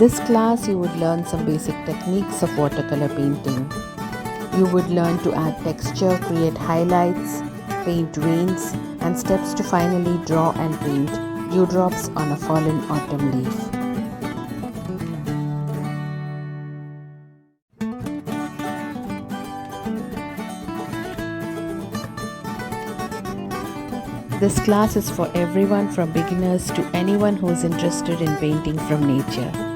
this class, you would learn some basic techniques of watercolor painting. You would learn to add texture, create highlights, paint veins, and steps to finally draw and paint dewdrops on a fallen autumn leaf. This class is for everyone from beginners to anyone who is interested in painting from nature.